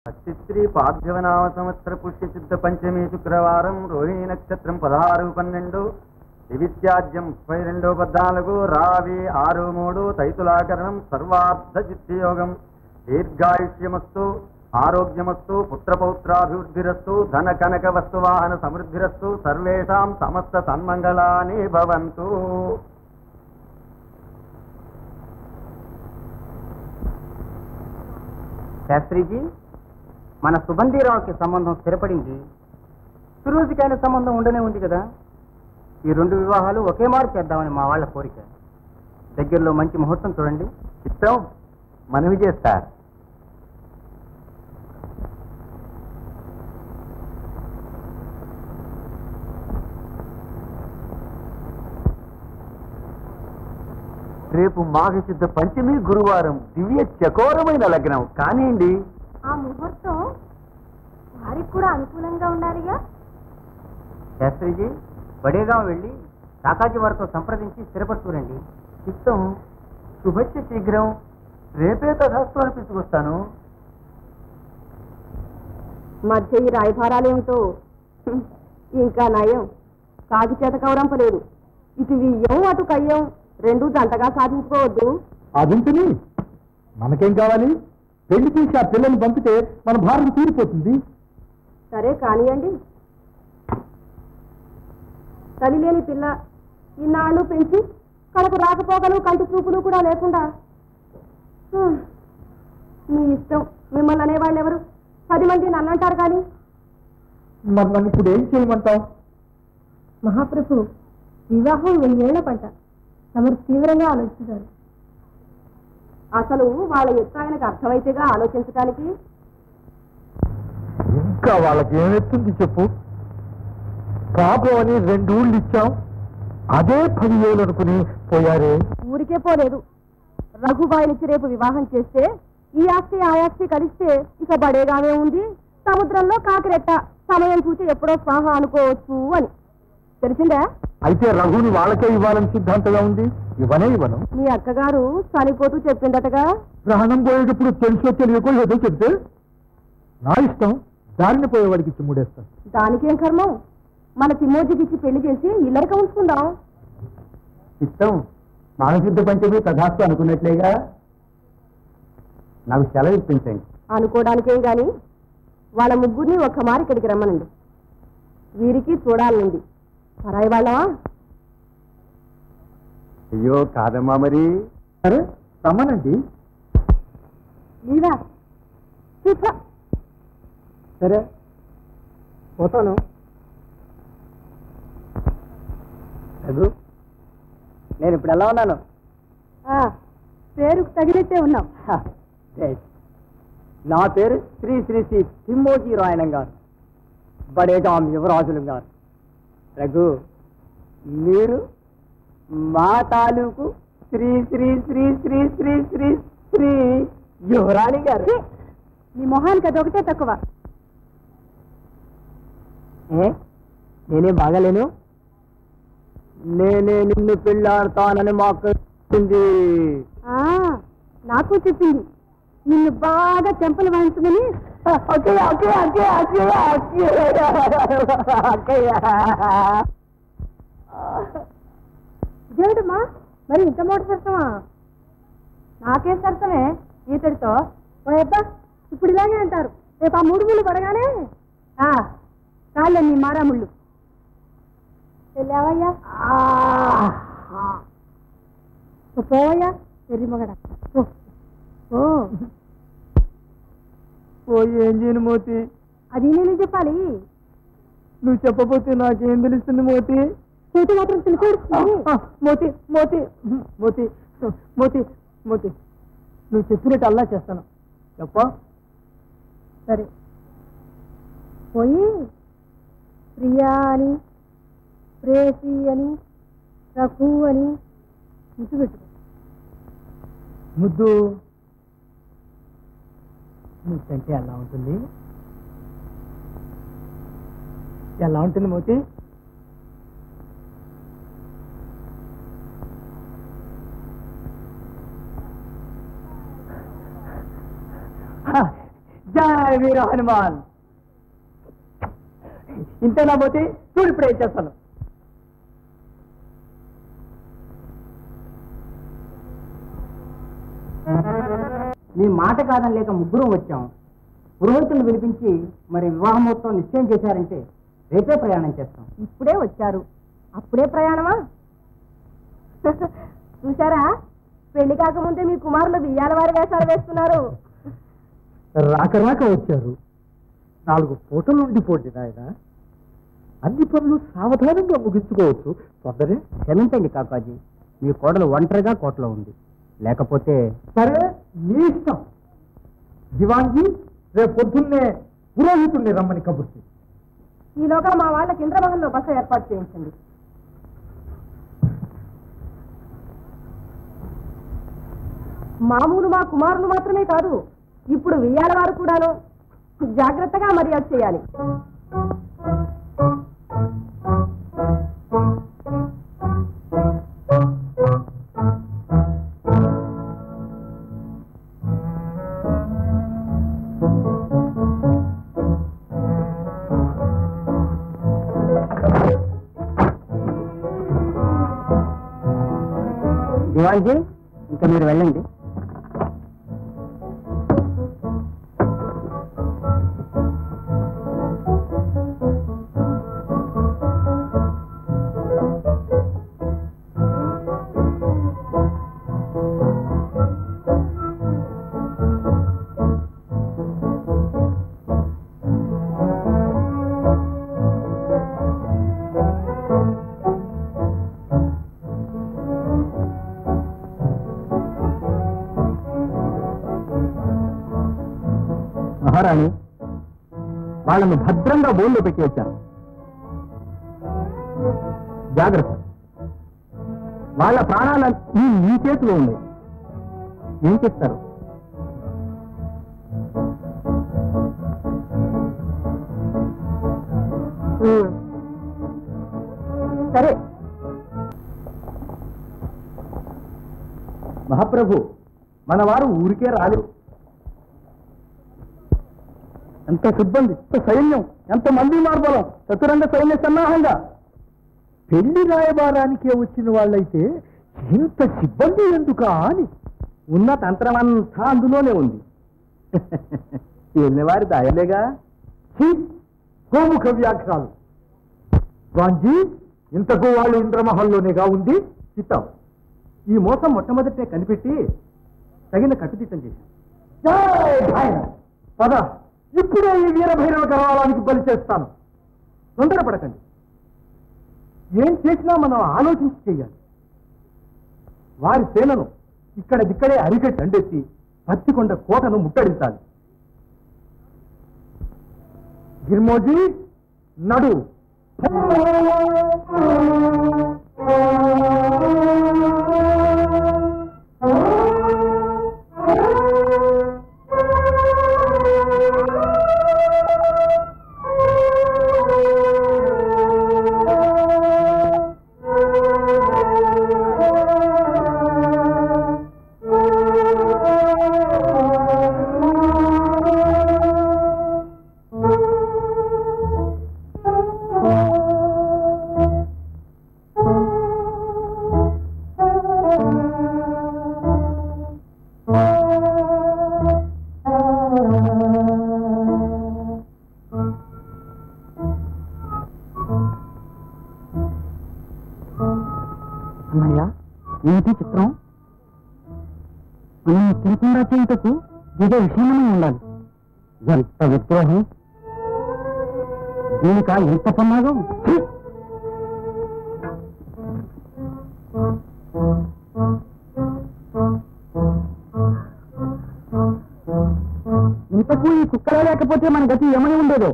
అతిశ్రీ పార్థివనామ సంవత్సర పుష్యశుద్ధ పంచమి శుక్రవారం రోహిణీ నక్షత్రం 16-12 దివిత్యాజ్యం 32-14 రావి 6-3 తైతులాకరణం సర్వార్థ సిద్ధియోగం దీర్ఘాయుష్యమస్తు ఆరోగ్యమస్తు పుత్రపౌత్రాభివృద్ధిరస్తు ధన కనక వస్తువాహన సమృద్ధిరస్తు సర్వేషాం సమస్త సన్మంగళాని భవంతు. శాస్త్రిజీ, మన సుబంధీరావుకి సంబంధం స్థిరపడింది. ఫిరోజుకైన సంబంధం ఉండనే ఉంది కదా. ఈ 2 వివాహాలు ఒకే మారు చేద్దామని మా వాళ్ళ కోరిక. దగ్గరలో మంచి ముహూర్తం చూడండి. చిత్తం మనవి చేస్తా. రేపు మాఘశుద్ధ పంచమి గురువారం దివ్య చకోరమైన లగ్నం కానివ్వండి. ఆ ముహూర్తం వారికి కూడా అనుకూలంగా ఉండాలిగా. శాస్త్రిజీ, బడేగాం వెళ్ళి కాకాజీ వారితో సంప్రదించి స్థిరపరచుకురండి. చిత్తం శుభస్య శీఘ్రం. రేపే తథాస్తు అనిపించుకొస్తాను. మధ్య ఈ రాయభారాలేమిటో. ఇంకా నయం, కాకి చేత కౌరంపలేదు. ఇటు వియ్యం అటు కయ్యం, 2 జంటగా సాధించుకోవద్దు. అదుంటుని మనకేం కావాలి? పెళ్లి చేసి ఆ పిల్లల్ని పంపితే మన భారం తీరిపోతుంది. సరే కానియండి. తల్లి లేని పిల్ల ఇన్నాళ్ళు పెంచి కడకు రాకపోకలు కంటి చూపులు కూడా లేకుండా. మీ ఇష్టం. మిమ్మల్ని అనేవాళ్ళు ఎవరు? 10 మంది నన్నంటారు కానీ. మరి నన్ను ఇప్పుడు ఏం చేయమంటావు? మహాప్రభు, వివాహం 1000 ఏళ్ల పంట. తమరు తీవ్రంగా ఆలోచించారు. అసలు వాళ్ళ ఎత్తు ఆయనకు అర్థమైతేగా ఆలోచించడానికి. ఇంకా వాళ్ళకి ఏమెత్తుంది చెప్పు? పాపం అని 2 ఊళ్ళు ఇచ్చాం, అదే 10,000 అనుకుని పోయారే. ఊరికే పోలేదు. రఘుబాయినిచ్చి రేపు వివాహం చేస్తే ఈ ఆస్తి ఆ ఆస్తి కలిస్తే ఇక బడేగానే ఉంది. సముద్రంలో కాకిరెట్ట, సమయం చూసి ఎప్పుడో స్వాహ అనుకోవచ్చు అని తెలిసిందా? అయితే రఘుని వాళ్ళకే ఇవ్వాలని సిద్ధాంతంగా ఉంది. ఇవ్వను. మీ అక్కగారు చనిపోతూ చెప్పిందటగా. ప్రాణం పోయేటప్పుడు తెలుసో తెలియకో ఏదో చెప్తే నా ఇష్టం. దారిని పోయేవాడికి ఇచ్చి మూడేస్తాను. దానికేం కర్మం? మన తిమ్మోజికి ఇచ్చి పెళ్లి చేసి ఇల్లరిక ఉంచుకుందాం. చిత్తం మాఘశుద్ధ పంచమి తథాస్తు అనుకున్నట్లేగా. నాకు సెలవు ఇప్పించండి. అనుకోవడానికేం గాని వాళ్ళ ముగ్గురిని ఒక్కమారి ఇక్కడికి రమ్మనండి. వీరికి చూడాలనుంది. పరాయి వాళ్ళవా? అయ్యో కాదమ్మా. మరి సరే రమ్మనండి. నీవా? సరే పోతాను. రఘు, నేను ఇప్పుడు ఎలా ఉన్నాను? పేరుకు తగినట్టే ఉన్నాం. నా పేరు శ్రీ శ్రీ శ్రీ తిమ్మోజీ రాయణం గారు, బడేగాం యువరాజులు గారు. రఘు, మీరు మా తాలూకు శ్రీ శ్రీ శ్రీ శ్రీ శ్రీ శ్రీ శ్రీ యువరాణి గారు. నీ మొహానికి అదొకటే తక్కువ. నేనేం బాగాలేను? నేనే నిన్ను పెళ్ళాడతానని మాకు చెప్పింది. నాకు చెప్పింది. నిన్ను బాగా చెంపలు వాయించుకుని. ఇదేమిటమ్మా, మరి ఇంత మోట సరసమా? నాకేం సరసమే ఈతడితో. అబ్బా, ఇప్పుడు ఇలాగే అంటారు. రేపు ఆ 3 ముళ్ళు పడగానే చాలండి మారాముళ్ళు. వెళ్ళావయ్యా? పోవయ్యా ఎర్రి మగడ. ఏం చేయను మోతి? అది నేను చెప్పాలి. నువ్వు చెప్పబోతే నాకేం తెలుస్తుంది మోతి? చేతి మాత్రం తెలుసుకోవచ్చు. మోతి మోతి మోతి మోతి మోతి నువ్వు చెప్పినట్టు అల్లా చేస్తాను. చెప్పా? సరే, పోయి ప్రియా అని, ప్రేసి అని, రఘు అని ముద్దు పెట్టుకో. ముద్దు ముద్దంటే ఎలా ఉంటుంది? ఎలా ఉంటుంది మోతి? జై జయ వీర హనుమాన్. ఇంతేనా పోతే చూడు ఇప్పుడు ఏం చేస్తాను. నీ మాట కాదని లేక ముగ్గురం వచ్చాం. పురోహితులను పిలిపించి మరి వివాహం మొత్తం నిశ్చయం చేశారంటే రేపే ప్రయాణం చేస్తాం. ఇప్పుడే వచ్చారు, అప్పుడే ప్రయాణమా? చూసారా, పెళ్లి కాకముందే మీ కుమారులు బియ్యాల వారి వేషాలు వేస్తున్నారు. రాక రాక వచ్చారు, 4 పూటలు ఉండిపోండి నాయన. అన్ని పనులు సావధానంగా ముగించుకోవచ్చు, తొందరే. క్షమించండి కాకాజీ, మీ కోడలు ఒంటరిగా కోటలో ఉంది. లేకపోతే సరే, నీ ఇష్టం. దివాన్జీ, రేపు పొద్దున్నే పురోహితుడిని రమ్మని కబుర్చి. ఈలోగా మా వాళ్ళకి ఇంద్రమహల్లో బస ఏర్పాటు చేయించండి. మామూలు మా కుమారులు మాత్రమే కాదు, ఇప్పుడు వియ్యాల వారు కూడాను జాగ్రత్తగా మర్యాద చేయాలి. దివాన్జీ, ఇంకా మీరు వెళ్ళండి. మహారాణి, వాళ్ళను భద్రంగా బోన్లో పెట్టి వచ్చాను. జాగ్రత్త, వాళ్ళ ప్రాణాలన్నీ మీ చేతిలో ఉన్నాయి. ఏం చేస్తారు? సరే. మహాప్రభు, మన వారు ఊరికే రాలేదు. ఎంత సిబ్బంది, ఎంత సైన్యం, ఎంత మంది మార్బలం, చతురంగ సైన్య సన్నాహంగా. పెళ్లి రాయబారానికే వచ్చిన వాళ్ళైతే ఇంత సిబ్బంది ఎందుకా అని. ఉన్న తంత్రమంతా అందులోనే ఉంది. వారి దయలేగా. గోముఖ వ్యాఖ్యాలు. గాంజీ, ఇంతకు వాళ్ళు ఇంద్రమహల్లోనేగా ఉంది. చిత్తం, ఈ మోసం మొట్టమొదటే కనిపెట్టి తగిన కట్టుదిట్టం చేశాం. పద, ఇప్పుడే ఈ వీరభైరవ కరాలానికి బలి చేస్తాను. తొందరపడకండి. ఏం చేసినా మనం ఆలోచించి చెయ్యాలి. వారి సేనను ఇక్కడే అరికట్టి దండెత్తి పత్తికొండ కోటను ముట్టడించాలి. గిర్మోజీ, నడు. అన్నయ్య, ఏమిటి చిత్రం? మనం తినకుండా చేయుటకు ఏదో విషయమనే ఉండాలి. ఎంత విద్రోహం! దీనికా ఎంత ప్రమాదం! ఇంతకు ఈ కుక్కలే లేకపోతే మన గతి ఏమని ఉండేదో.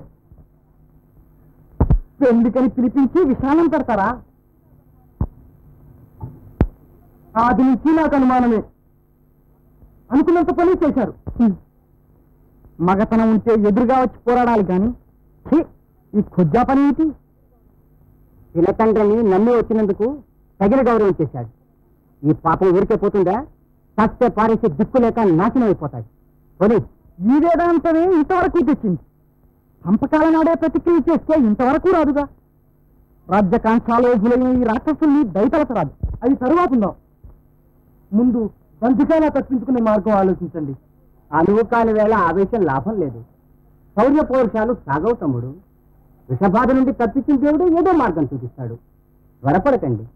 ఎందుకని పిలిపించి విషానం పెడతారా? ఆది నుంచి నాకు అనుమానమే. అనుకున్నంత పని చేశారు. మగతనం ఉంటే ఎదురుగా వచ్చి పోరాడాలి కానీ ఈ ఖుజ్జా పని ఏంటి? పిల్లతండ్రిని నమ్మి వచ్చినందుకు తగిన గౌరవం చేశాడు. ఈ పాపం ఊరికే పోతుందా? చస్తే పారేసి దిక్కు లేక నాశనం అయిపోతాడు. పోనీ ఈ వేదాంతమే ఇంతవరకు తెచ్చింది. పంపకాల నాడే ప్రతిక్రియ చేస్తే ఇంతవరకు రాదుగా. రాజ్యకాంక్షాలోభులైన ఈ రాక్షసుల్ని దయతలసరాదు. అది తరువాత ఉందాం. ముందు బంధికైనా తప్పించుకునే మార్గం ఆలోచించండి. అనుకాల వేళ ఆవేశం లాభం లేదు. శౌర్య పౌరుషాలు సాగవు తమ్ముడు. విషబాధ నుండి తప్పించిన దేవుడు ఏదో మార్గం చూపిస్తాడు. త్వరపడకండి.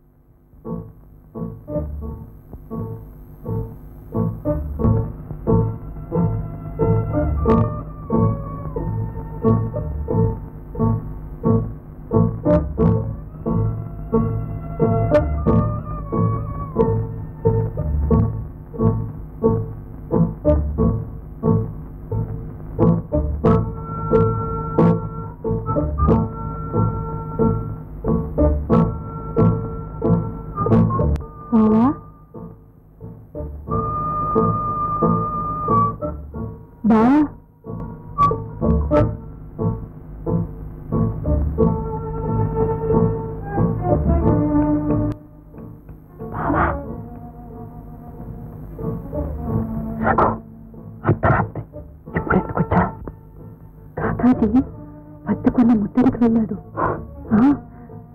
పట్టుకున్న ముట్టడికి వెళ్ళాడు.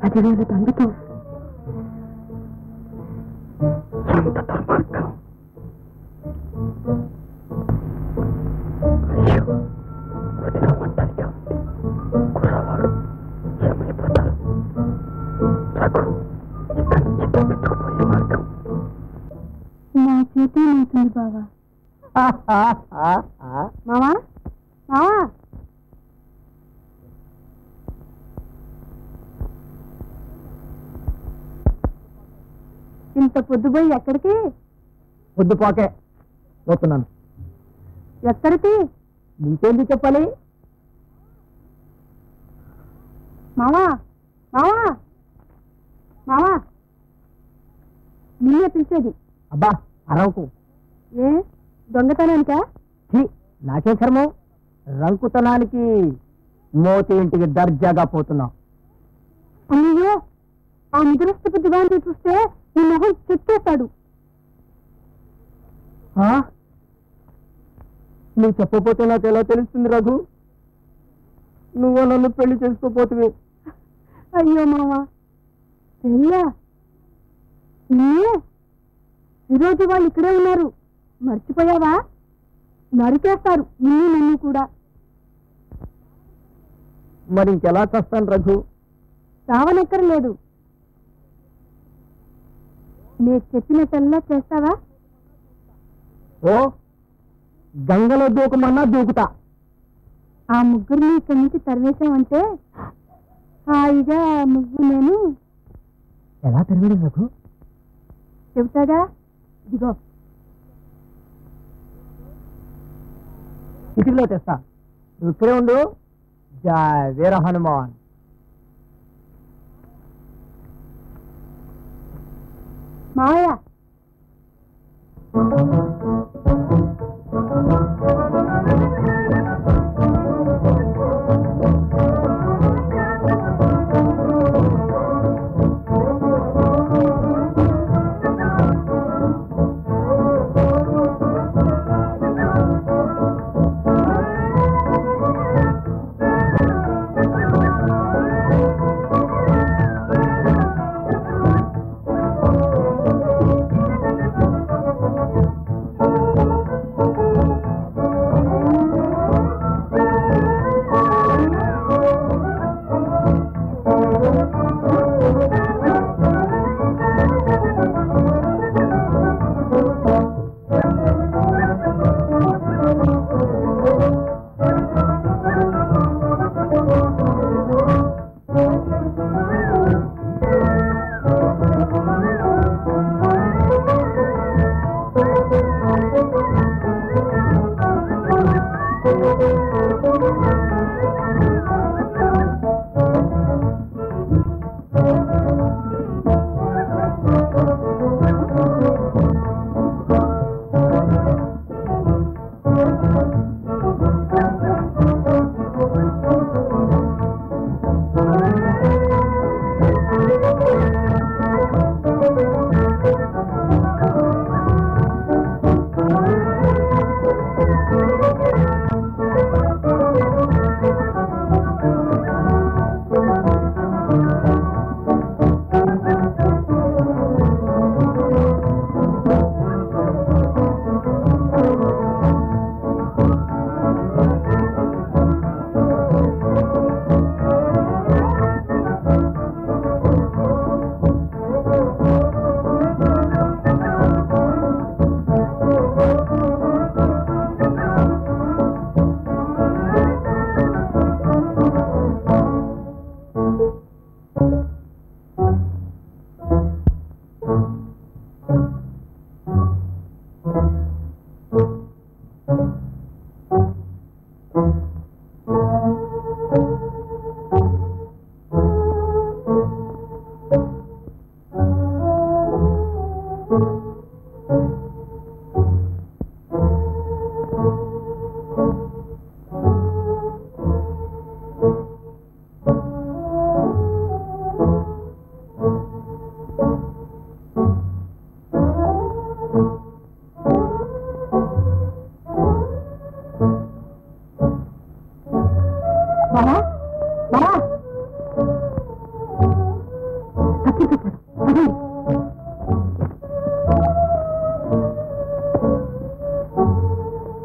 10,000 దండతో. ఎంత దుర్మార్గం! అయ్యో, వదిన ఒంటరిగా ఉంది. కుర్రవాడు ఏమైపోతారు? రఘు, ఇక్కడి నుంచి తప్పించుకుపోయే మార్గం నా చేతి అవుతుంది బావా. మావా మావా, ఇంత పొద్దుపోయి ఎక్కడికి? పొద్దుపోకే పోతున్నాను. ఎక్కడికి? నీకేంది చెప్పాలి? మావా మావా మావా, నిన్నే పిలిచేది. అబ్బా, అరవకు. ఏ దొంగతనానికా? నాకే కర్మం. రంకుతనానికి మోతి ఇంటికి దర్జాగా పోతున్నాం. అయ్యో, ఆ నిద్రస్థ బుద్ధిగాంతి చూస్తే నీ మొహం చెప్పేస్తాడు. నువ్వు చెప్పపోతే నాకు ఎలా తెలుస్తుంది రఘు? నువ్వు నన్ను పెళ్లి చేసుకోపోతువి. అయ్యో మావా, పెళ్ళా? ఈరోజు వాళ్ళు ఇక్కడే ఉన్నారు, మర్చిపోయావా? నరికేస్తారు నిన్ను నన్ను కూడా. మరి ఇంకెలా చేస్తాను రఘు? చావనెక్కర్లేదు. నేను చెప్పినట్టల్లా చేస్తావా? ఓ, గంగలో దూకమన్నా దూకుతా. ఆ ముగ్గురిని ఇక్కడి నుంచి తరివేశామంటే హాయిగా నువ్వు నేను. ఎలా తరివేడు రఘు? చెబుతాగా, ఇదిగో ఇటుకలో తెస్తా. నువ్వు ఇక్కడే ఉండు. జయ వీర హనుమాన్. మావయ్య, తప్పించొచ్చాడు